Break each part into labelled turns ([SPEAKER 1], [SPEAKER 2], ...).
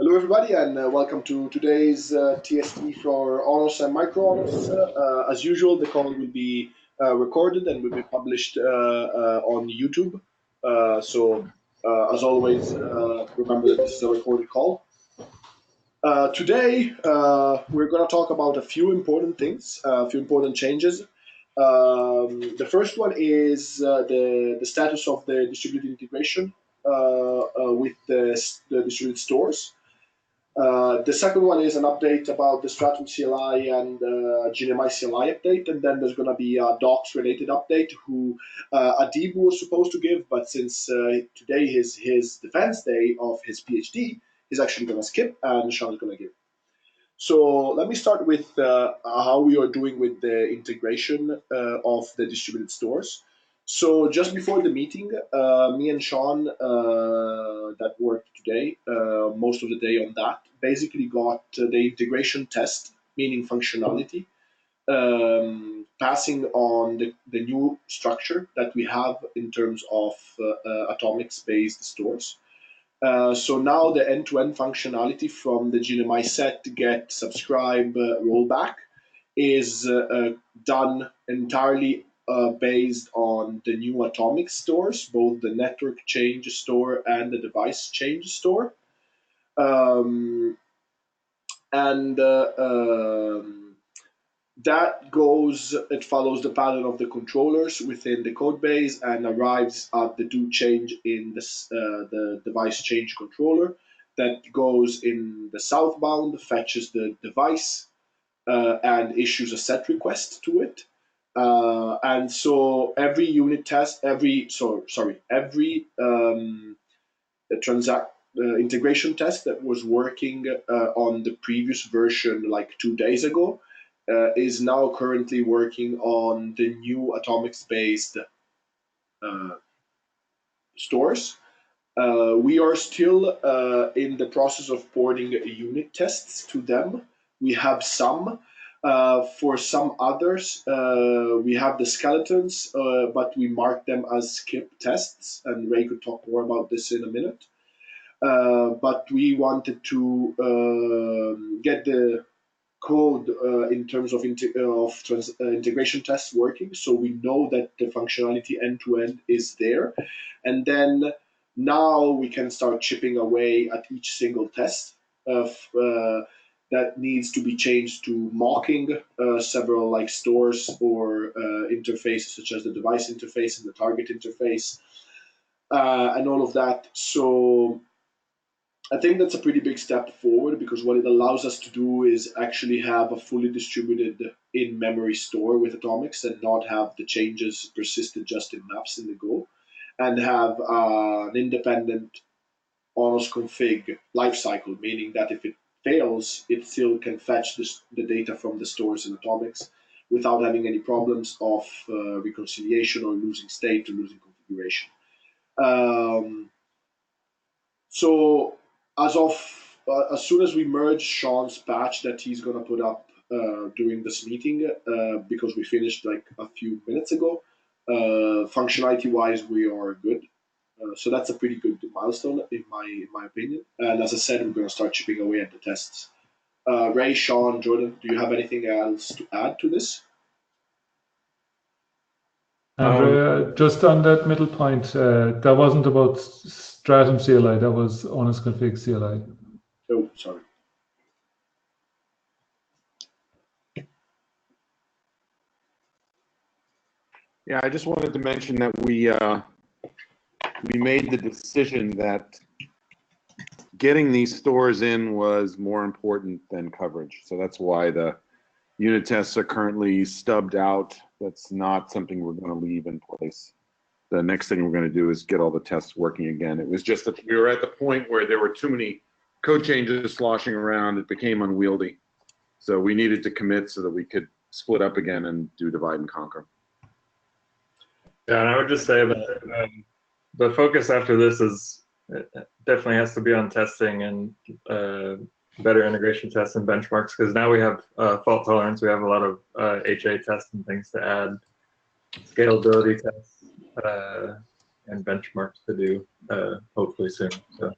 [SPEAKER 1] Hello, everybody, and welcome to today's TST for Onos and Micro Onos. As usual, the call will be recorded and will be published on YouTube. As always, remember that this is a recorded call. Today, we're going to talk about a few important things, a few important changes. The first one is the status of the distributed integration with the distributed stores. The second one is an update about the Stratum CLI and GNMI CLI update, and then there's going to be a docs related update who Adib was supposed to give, but since today is his defense day of his PhD, he's actually going to skip, and Sean is going to give. So let me start with how we are doing with the integration of the distributed stores. So just before the meeting, me and Sean that worked today, most of the day on that, basically got the integration test, meaning functionality, passing on the new structure that we have in terms of atomics-based stores. So now the end-to-end functionality from the GNMI set, get, subscribe, rollback is done entirely based on the new atomic stores, both the network change store and the device change store. That goes, it follows the pattern of the controllers within the code base and arrives at the do change in this, the device change controller that goes in the southbound, fetches the device and issues a set request to it. And so every unit test, every integration test that was working on the previous version like 2 days ago is now currently working on the new atomics-based stores. We are still in the process of porting unit tests to them. We have some. For some others, we have the skeletons, but we mark them as skip tests, and Ray could talk more about this in a minute. But we wanted to get the code in terms of integration tests working, so we know that the functionality end-to-end is there. And then now we can start chipping away at each single test of that needs to be changed to mocking several like stores or interfaces such as the device interface and the target interface and all of that. So I think that's a pretty big step forward, because what it allows us to do is actually have a fully distributed in-memory store with atomics and not have the changes persisted just in maps in the Go, and have an independent Onos config lifecycle, meaning that if it fails, it still can fetch the data from the stores in atomics without having any problems of reconciliation or losing state or losing configuration. So as soon as we merge Sean's patch that he's going to put up during this meeting, because we finished like a few minutes ago, functionality-wise, we are good. So that's a pretty good milestone in my opinion. And as I said, we're going to start chipping away at the tests. Ray, Sean, Jordan, do you have anything else to add to this?
[SPEAKER 2] Andrea, just on that middle point, that wasn't about Stratum CLI, that was Onos config CLI.
[SPEAKER 1] Oh, sorry.
[SPEAKER 3] Yeah, I just wanted to mention that we made the decision that getting these stores in was more important than coverage. So that's why the unit tests are currently stubbed out. That's not something we're going to leave in place. The next thing we're going to do is get all the tests working again. It was just that we were at the point where there were too many code changes sloshing around. It became unwieldy. So we needed to commit so that we could split up again and do divide and conquer.
[SPEAKER 4] Yeah, and I would just say that the focus after this is definitely has to be on testing and better integration tests and benchmarks, because now we have fault tolerance. We have a lot of HA tests and things to add, scalability tests, and benchmarks to do hopefully soon. So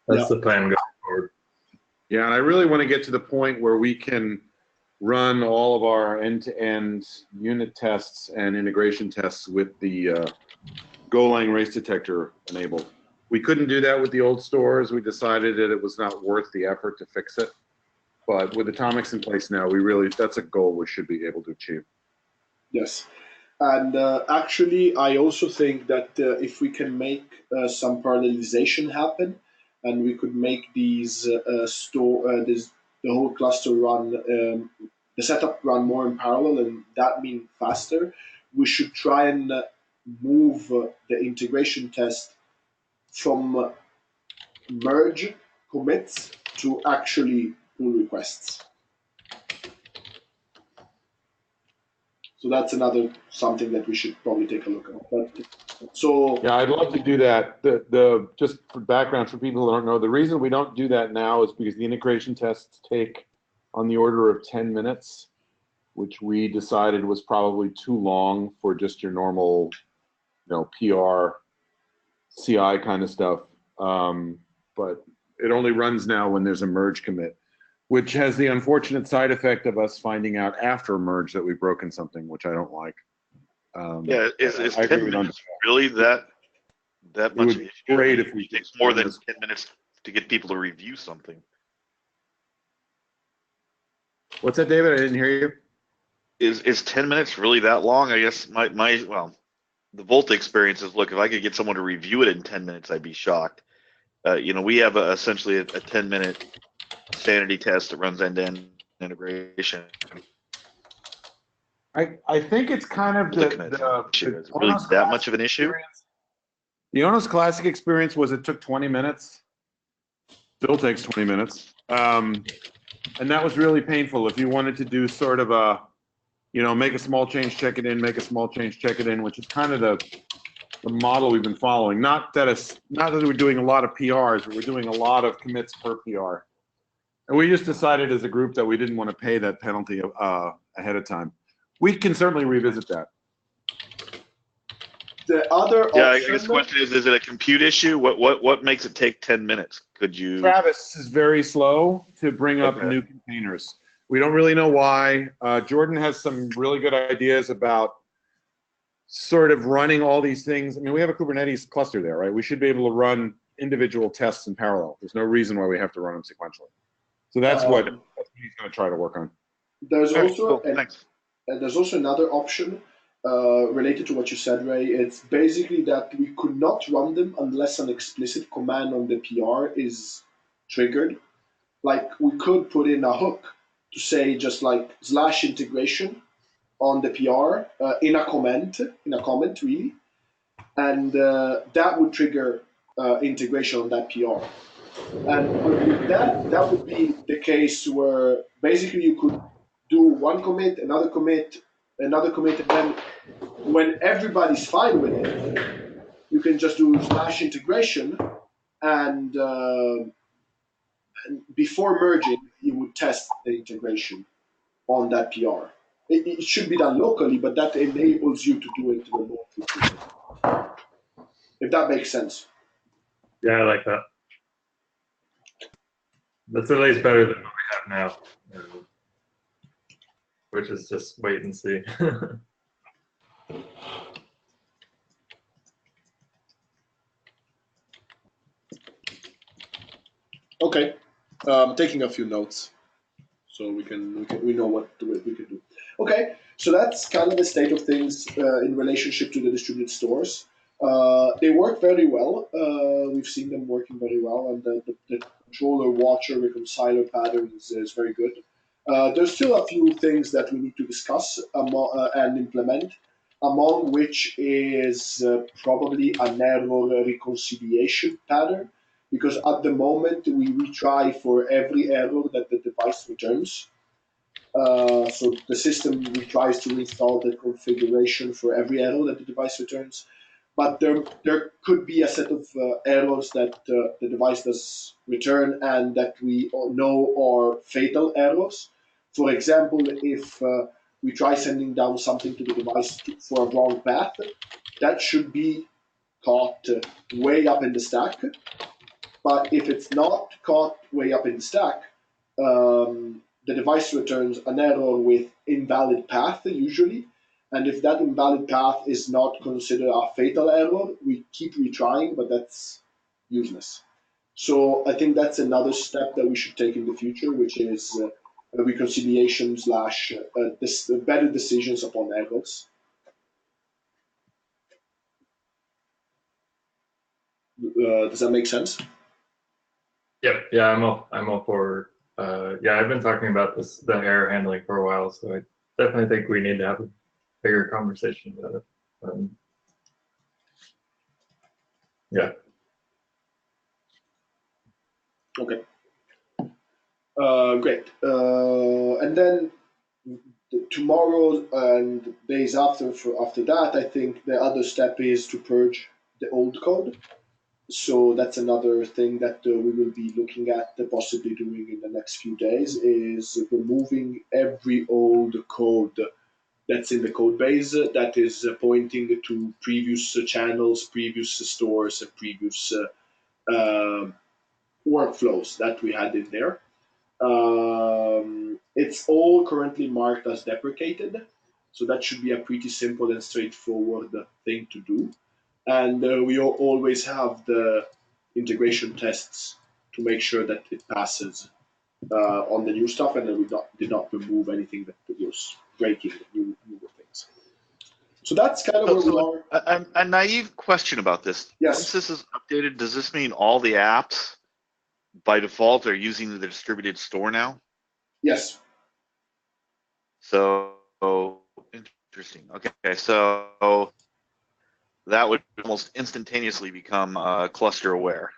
[SPEAKER 4] that's the plan going forward.
[SPEAKER 3] Yeah, and I really want to get to the point where we can run all of our end-to-end unit tests and integration tests with the Golang race detector enabled. We couldn't do that with the old stores. We decided that it was not worth the effort to fix it. But with Atomics in place now, that's a goal we should be able to achieve.
[SPEAKER 1] Yes. And actually, I also think that if we can make some parallelization happen, and we could make these the whole cluster run, the setup run more in parallel, and that mean faster, we should try and move the integration test from merge commits to actually pull requests. So that's another something that we should probably take a look at. But so
[SPEAKER 3] yeah, I'd love to do that. The just for background for people who don't know, the reason we don't do that now is because the integration tests take on the order of 10 minutes, which we decided was probably too long for just your normal, PR, CI kind of stuff. But it only runs now when there's a merge commit, which has the unfortunate side effect of us finding out after merge that we've broken something, which I don't like.
[SPEAKER 5] Yeah, is 10 minutes really that much issue?
[SPEAKER 3] Great if we
[SPEAKER 5] it takes more than 10 minutes to get people to review something.
[SPEAKER 3] What's that, David? I didn't hear you.
[SPEAKER 5] Is 10 minutes really that long? I guess the Volta experience is, look, if I could get someone to review it in 10 minutes, I'd be shocked. We have essentially a 10-minute sanity test that runs end-to-end integration.
[SPEAKER 3] I think it's kind of
[SPEAKER 5] Is it really that much of an issue?
[SPEAKER 3] The Onos Classic experience was it took 20 minutes. Still takes 20 minutes. And that was really painful. If you wanted to do sort of a, make a small change, check it in, make a small change, check it in, which is kind of the model we've been following. Not that we're doing a lot of PRs, but we're doing a lot of commits per PR. And we just decided as a group that we didn't want to pay that penalty ahead of time. We can certainly revisit that.
[SPEAKER 1] The other
[SPEAKER 5] I
[SPEAKER 1] option,
[SPEAKER 5] guess the question is it a compute issue? What makes it take 10 minutes? Could you?
[SPEAKER 3] Travis is very slow to bring up new containers. We don't really know why. Jordan has some really good ideas about sort of running all these things. I mean, we have a Kubernetes cluster there, right? We should be able to run individual tests in parallel. There's no reason why we have to run them sequentially. So that's what he's going to try to work on.
[SPEAKER 1] There's also
[SPEAKER 5] Thanks.
[SPEAKER 1] There's also another option related to what you said, Ray. It's basically that we could not run them unless an explicit command on the PR is triggered. Like we could put in a hook to say just like /integration on the PR in a comment really, and that would trigger integration on that PR. And with that would be the case where basically you could do one commit, another commit, and then when everybody's fine with it, you can just do /integration, and before merging, you would test the integration on that PR. It should be done locally, but that enables you to do it remotely. If that makes sense.
[SPEAKER 4] Yeah, I like that. That's at least better than what we have now, which is just wait and see.
[SPEAKER 1] Okay, taking a few notes, so we know what we can do. Okay, so that's kind of the state of things in relationship to the distributed stores. They work very well. We've seen them working very well, and the controller watcher reconciler pattern is very good. There's still a few things that we need to discuss and implement, among which is probably an error reconciliation pattern, because at the moment we retry for every error that the device returns. So the system retries to install the configuration for every error that the device returns. But there could be a set of errors that the device does return and that we know are fatal errors. For example, if we try sending down something to the device for a wrong path, that should be caught way up in the stack. But if it's not caught way up in the stack, the device returns an error with invalid path usually, and if that invalid path is not considered a fatal error, we keep retrying, but that's useless. So I think that's another step that we should take in the future, which is reconciliation slash better decisions upon errors. Does that make sense?
[SPEAKER 4] Yep. Yeah, I'm all for. Yeah, I've been talking about the error handling for a while, so I definitely think we need to have a bigger conversation about it. Yeah.
[SPEAKER 1] Okay. Great. And then tomorrow and days after that, I think the other step is to purge the old code. So that's another thing that we will be looking at, possibly doing in the next few days, is removing every old code that's in the code base that is pointing to previous channels, previous stores, and previous workflows that we had in there. It's all currently marked as deprecated, so that should be a pretty simple and straightforward thing to do. And we always have the integration tests to make sure that it passes on the new stuff, and then we did not remove anything that was breaking new things. So that's kind of where we are.
[SPEAKER 5] A naive question about this.
[SPEAKER 1] Yes.
[SPEAKER 5] Once this is updated, does this mean all the apps by default are using the distributed store now?
[SPEAKER 1] Yes.
[SPEAKER 5] So interesting. Okay, so that would almost instantaneously become cluster aware.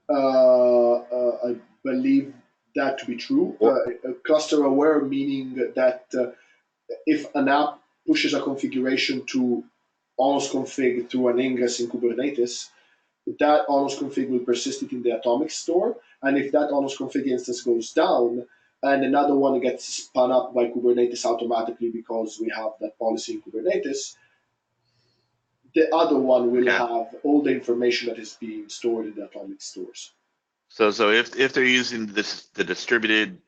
[SPEAKER 1] I believe that to be true. Cluster aware meaning that if an app pushes a configuration to Onos config through an ingress in Kubernetes, that Onos config will persist it in the atomic store. And if that Onos config instance goes down and another one gets spun up by Kubernetes automatically because we have that policy in Kubernetes, the other one will have all the information that is being stored in the atomic stores.
[SPEAKER 5] So if they're using the distributed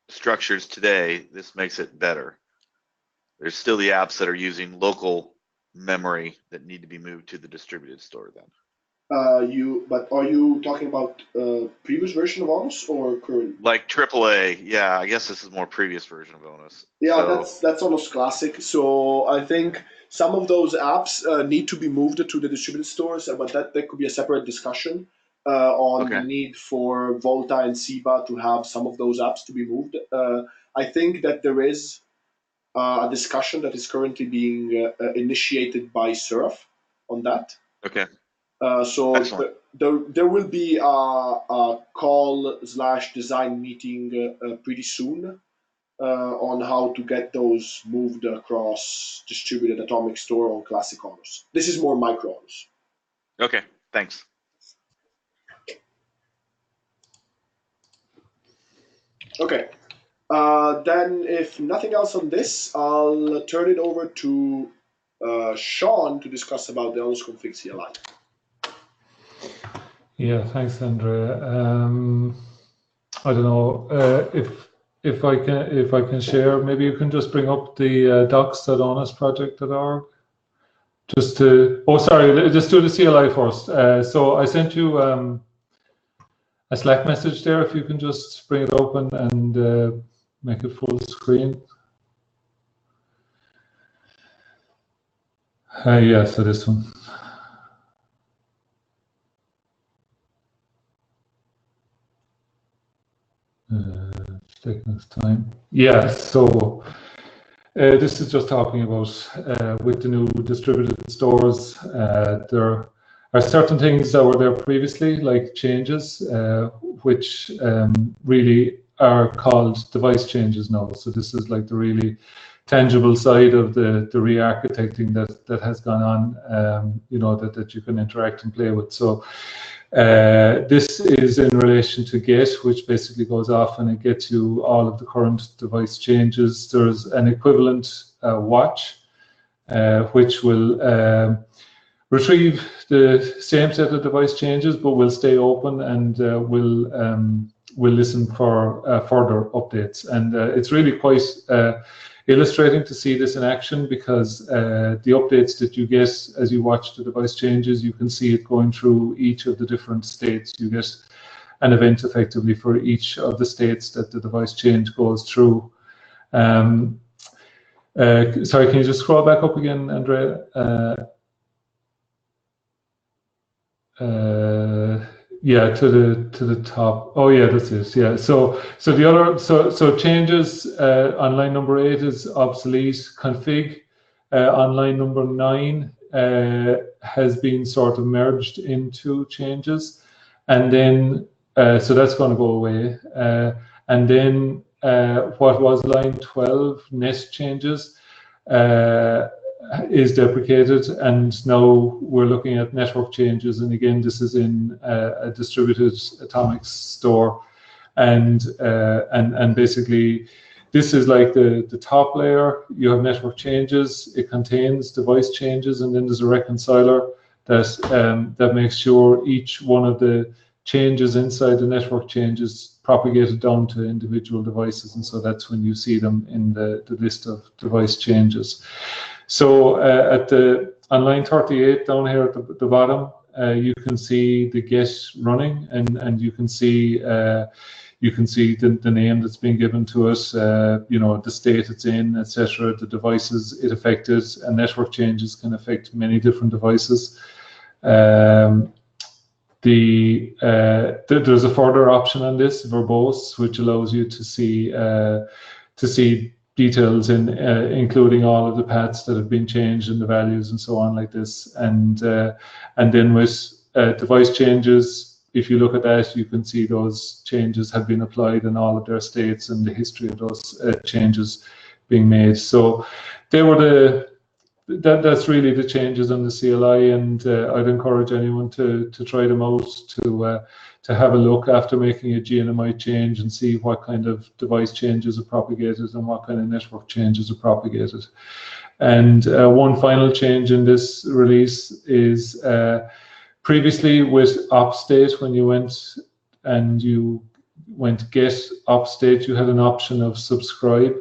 [SPEAKER 5] structures today, this makes it better. There's still the apps that are using local memory that need to be moved to the distributed store then.
[SPEAKER 1] But are you talking about previous version of Onos or current?
[SPEAKER 5] Like AAA, yeah. I guess this is more previous version of Onos.
[SPEAKER 1] Yeah, that's Onos Classic. So I think some of those apps need to be moved to the distributed stores, but that could be a separate discussion on the need for Volta and Siba to have some of those apps to be moved. I think that there is a discussion that is currently being initiated by Surf on that.
[SPEAKER 5] Okay.
[SPEAKER 1] So there will be a call/design meeting pretty soon on how to get those moved across distributed atomic store on classic Onos. This is more micro Onos.
[SPEAKER 5] Okay, thanks.
[SPEAKER 1] Okay. Then if nothing else on this, I'll turn it over to Sean to discuss about the Onos config CLI.
[SPEAKER 2] Yeah, thanks, Andrea. I don't know if I can share. Maybe you can just bring up the docs.onosproject.org. Just to just do the CLI first. So I sent you a Slack message there. If you can just bring it open and make it full screen. Yeah, so this one. It's taking us time. Yeah, so this is just talking about with the new distributed stores. There are certain things that were there previously, like changes, which really are called device changes now. So this is like the really tangible side of the re-architecting that has gone on, you know, that you can interact and play with. So this is in relation to Git, which basically goes off and it gets you all of the current device changes. There's an equivalent watch, which will will retrieve the same set of device changes, but will stay open and will will listen for further updates. And it's really quite illustrating to see this in action, because the updates that you get as you watch the device changes, you can see it going through each of the different states. You get an event effectively for each of the states that the device change goes through. Sorry, can you just scroll back up again, Andrea? Yeah, to the top. Oh yeah, that's it. Yeah. So the other so changes on line number 8 is obsolete config. On line number 9 has been sort of merged into changes, and then so that's going to go away. And then what was line 12 net changes is deprecated, and now we're looking at network changes. And again, this is in a distributed atomic store, and basically this is like the top layer. You have network changes, it contains device changes, and then there's a reconciler that makes sure each one of the changes inside the network changes propagated down to individual devices, and so that's when you see them in the list of device changes. So on line 38 down here at the bottom, you can see the get running, and you can see the name that's been given to us, the state it's in, etc., the devices it affected, and network changes can affect many different devices. There's a further option on this, verbose, which allows you to see details including all of the paths that have been changed and the values and so on like this. And then with device changes, if you look at that, you can see those changes have been applied in all of their states and the history of those changes being made. So they were that's really the changes on the CLI, and I'd encourage anyone to try them out, to have a look after making a GNMI change and see what kind of device changes are propagated and what kind of network changes are propagated. And one final change in this release is previously with op state, when you went get op state, you had an option of subscribe.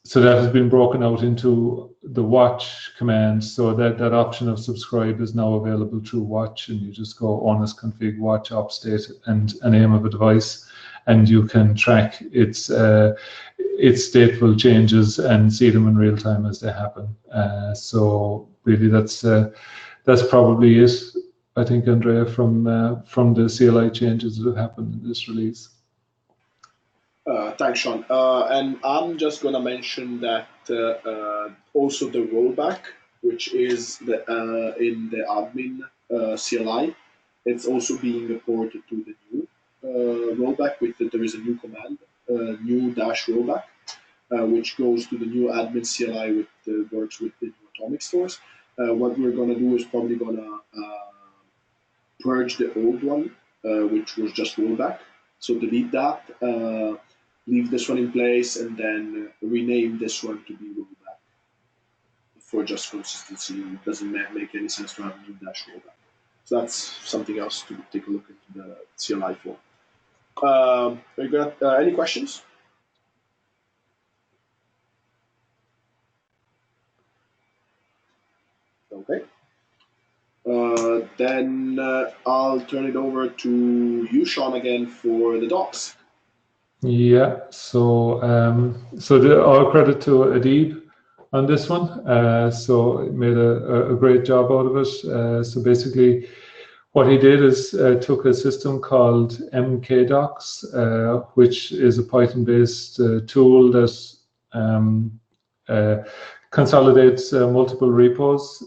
[SPEAKER 2] So that has been broken out into the watch command. So that option of subscribe is now available through watch, and you just go Onos config watch op state and a name of a device, and you can track its stateful changes and see them in real time as they happen. So really, that's probably it, I think, Andrea, from the CLI changes that have happened in this release.
[SPEAKER 1] Thanks, Sean. And I'm just going to mention that also the rollback, which is in the admin CLI, it's also being ported to the new rollback. There is a new command, new -rollback, which goes to the new admin CLI, works with the new atomic stores. What we're going to do is probably going to purge the old one, which was just rollback. So delete that. Leave this one in place, and then rename this one to be rollback for just consistency. It doesn't make any sense to have a new -rollback. So that's something else to take a look into the CLI for. Very good. Any questions? Okay. Then I'll turn it over to you, Sean, again for the docs.
[SPEAKER 2] Yeah, so all credit to Adib on this one. So he made a great job out of it. So basically, what he did is took a system called mkdocs, which is a Python-based tool that consolidates multiple repos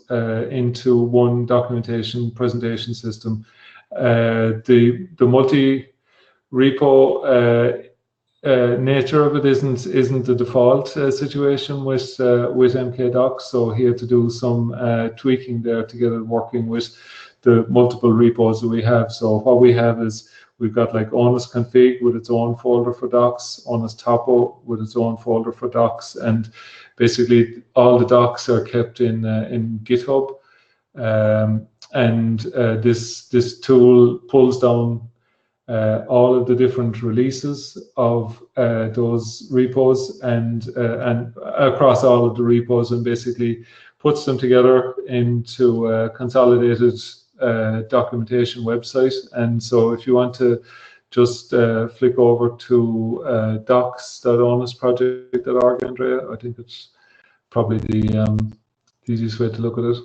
[SPEAKER 2] into one documentation presentation system. The multi-repo nature of it isn't the default situation with mkdocs, so he had to do some tweaking there to get it working with the multiple repos that we have. So what we have is we've got like Onos config with its own folder for docs, Onos topo with its own folder for docs, and basically all the docs are kept in GitHub. And this tool pulls down all of the different releases of those repos and across all of the repos, and basically puts them together into a consolidated documentation website. And so if you want to just flick over to docs.onosproject.org, Andrea, I think it's probably the easiest way to look at it.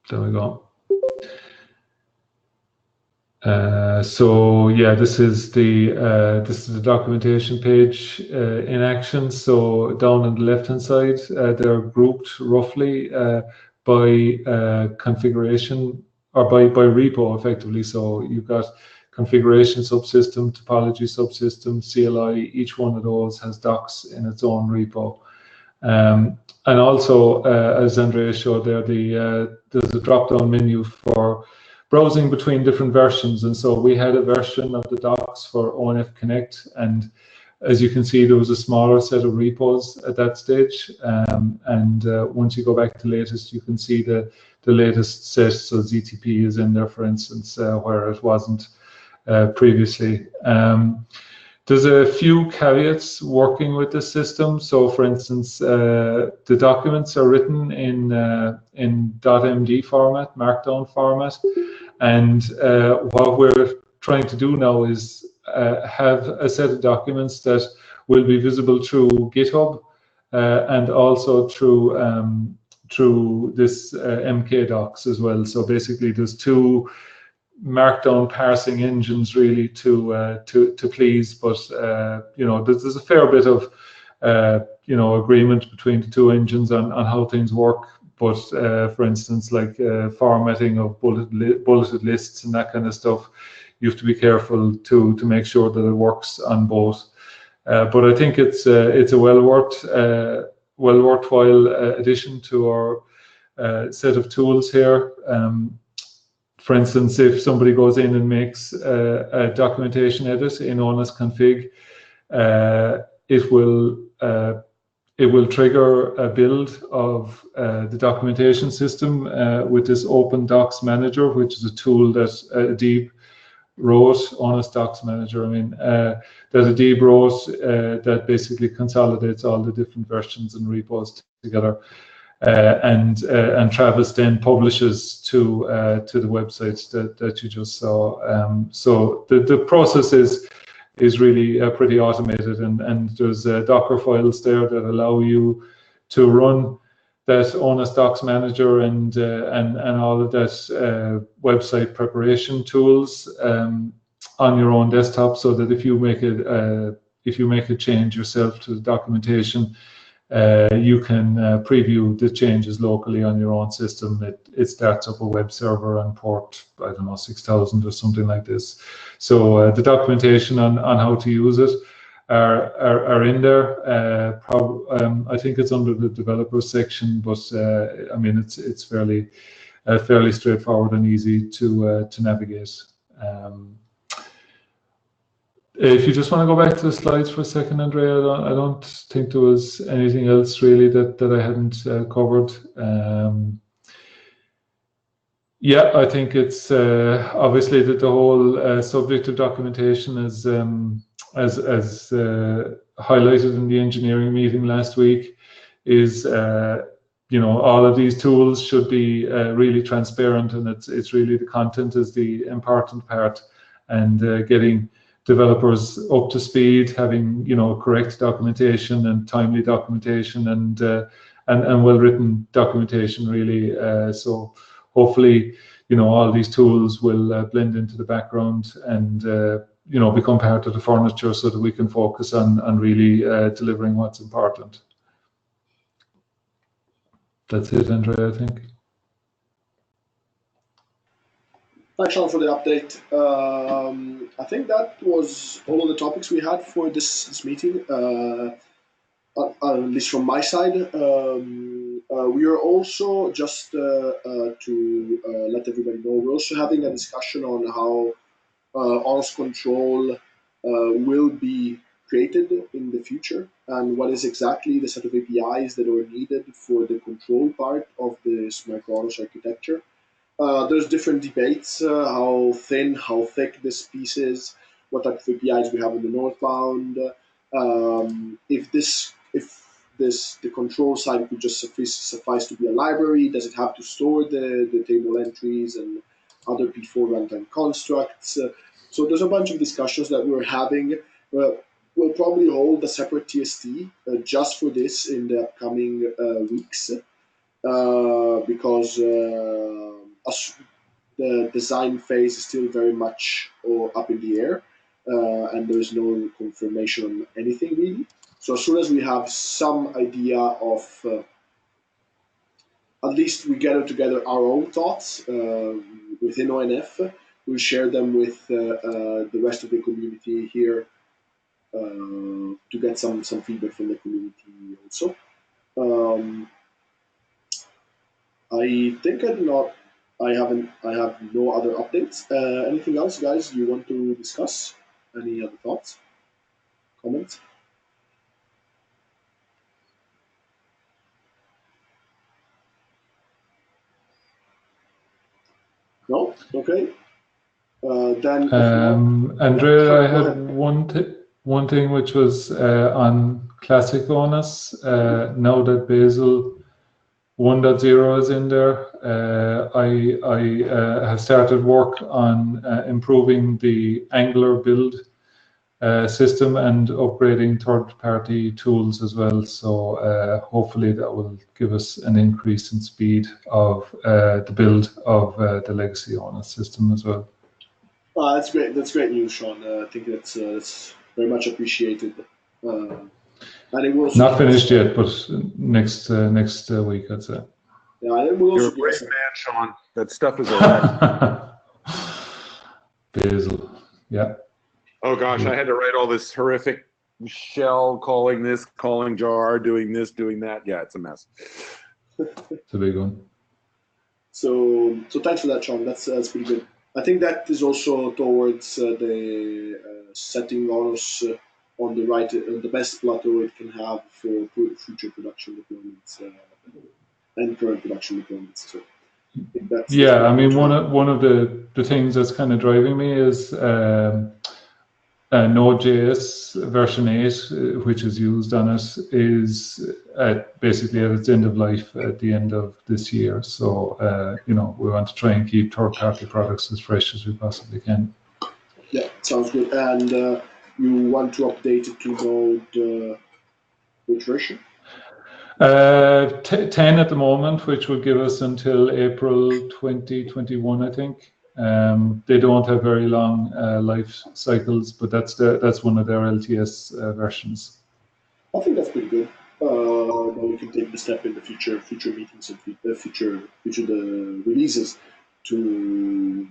[SPEAKER 2] There we go. So yeah, this is the documentation page in action. So down on the left-hand side, they're grouped roughly by configuration or by repo effectively. So you've got configuration subsystem, topology subsystem, CLI. Each one of those has docs in its own repo. And also, as Andrea showed there, there's a drop-down menu for browsing between different versions. And so we had a version of the docs for ONF Connect, and as you can see, there was a smaller set of repos at that stage. Once you go back to latest, you can see the latest set. So ZTP is in there, for instance, where it wasn't previously. There's a few caveats working with the system. So, for instance, the documents are written in .md format, Markdown format, and what we're trying to do now is have a set of documents that will be visible through GitHub and also through this MKDocs as well. So basically, there's two Markdown parsing engines really to please, but there's a fair bit of agreement between the two engines on how things work. But for instance, like formatting of bulleted lists and that kind of stuff, you have to be careful to make sure that it works on both. But I think it's a well worthwhile addition to our set of tools here. For instance, if somebody goes in and makes a documentation edit in Onos config, it will trigger a build of the documentation system with this Open Docs Manager, which is a tool that Adib wrote, Onos Docs Manager, that Adib wrote that basically consolidates all the different versions and repos together. And Travis then publishes to the websites that you just saw. So the process is really pretty automated, and there's Docker files there that allow you to run that Onos Docs Manager and all of that website preparation tools on your own desktop, so that if you make a change yourself to the documentation, you can preview the changes locally on your own system. It starts up a web server on port, I don't know, 6000 or something like this. So the documentation on how to use it are in there. I think it's under the developers section, but it's fairly straightforward and easy to navigate. If you just want to go back to the slides for a second, Andrea, I don't think there was anything else really that I hadn't covered. Yeah, I think it's obviously that the whole subject of documentation is, as highlighted in the engineering meeting last week, is all of these tools should be really transparent, and it's really the content is the important part, and getting developers up to speed, having correct documentation and timely documentation and well-written documentation really. So hopefully, all these tools will blend into the background and become part of the furniture, so that we can focus on really delivering what's important. That's it, Andrea, I think.
[SPEAKER 1] Thanks, Sean, for the update. I think that was all of the topics we had for this meeting, at least from my side. We are also, just to let everybody know, we're also having a discussion on how Onos Control will be created in the future, and what is exactly the set of APIs that are needed for the control part of this micro-Onos architecture. There's different debates, how thin, how thick this piece is, what type of APIs we have in the northbound, if the control side could just suffice to be a library, does it have to store the table entries and other P4 runtime constructs? So there's a bunch of discussions that we're having. We'll probably hold a separate TST just for this in the upcoming weeks, because the design phase is still very much up in the air, and there's no confirmation on anything really. So as soon as we have some idea of, at least we gather together our own thoughts within ONF, we'll share them with the rest of the community here to get some feedback from the community also. I think I have no other updates. Anything else, guys, you want to discuss? Any other thoughts? Comments? No? Okay. Then,
[SPEAKER 2] Andrea, I had one thing which was on classic Onos. Now that Basil 1.0 is in there, I have started work on improving the Angular build system and upgrading third-party tools as well. So hopefully that will give us an increase in speed of the build of the legacy Onos system as well.
[SPEAKER 1] That's great. That's great news, Sean. I think that's very much appreciated. And it will also
[SPEAKER 2] not finished yet, but next week, I'd say.
[SPEAKER 1] Yeah, it will
[SPEAKER 3] You're
[SPEAKER 1] also
[SPEAKER 3] a brave man, Sean. That stuff is a wreck.
[SPEAKER 2] Basil, yeah.
[SPEAKER 3] Oh gosh, I had to write all this horrific shell calling this, calling jar, doing this, doing that. Yeah, it's a mess.
[SPEAKER 2] It's a big one.
[SPEAKER 1] So thanks for that, Sean. That's pretty good. I think that is also towards the setting Onos on the best plateau it can have for future production deployments and current production deployments. So
[SPEAKER 2] yeah, I mean, one of the things that's kind of driving me is Node.js version 8, which is used on it, is basically at its end of life at the end of this year. So, we want to try and keep third-party products as fresh as we possibly can.
[SPEAKER 1] Yeah, sounds good. And you want to update it to Node which version?
[SPEAKER 2] 10 at the moment, which will give us until April 2021, I think. They don't have very long life cycles, but that's one of their LTS versions.
[SPEAKER 1] I think that's pretty good. Then we can take the step in the future meetings and future the releases to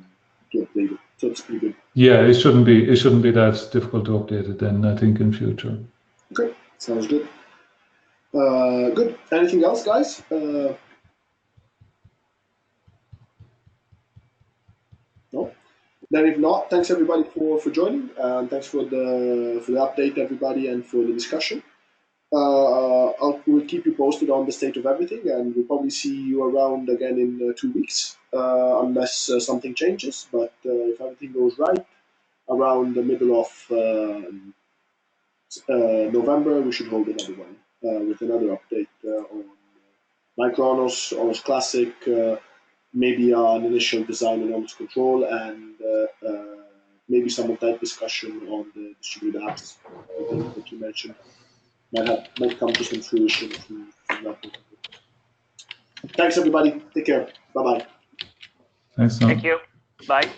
[SPEAKER 1] update it. So it's pretty good.
[SPEAKER 2] Yeah, it shouldn't be that difficult to update it then, I think, in future.
[SPEAKER 1] Okay, sounds good. Good. Anything else, guys? No. Then if not, thanks everybody for joining, and thanks for the update, everybody, and for the discussion. We'll keep you posted on the state of everything, and we'll probably see you around again in 2 weeks, unless something changes. But if everything goes right, around the middle of November, we should hold another one with another update on micro-Onos, Onos Classic, maybe an initial design and Onos control, and maybe some of that discussion on the distributed apps that you mentioned might come to some fruition from that point of view. Thanks, everybody. Take care. Bye-bye.
[SPEAKER 2] Thanks, Tom.
[SPEAKER 6] Thank you. Bye.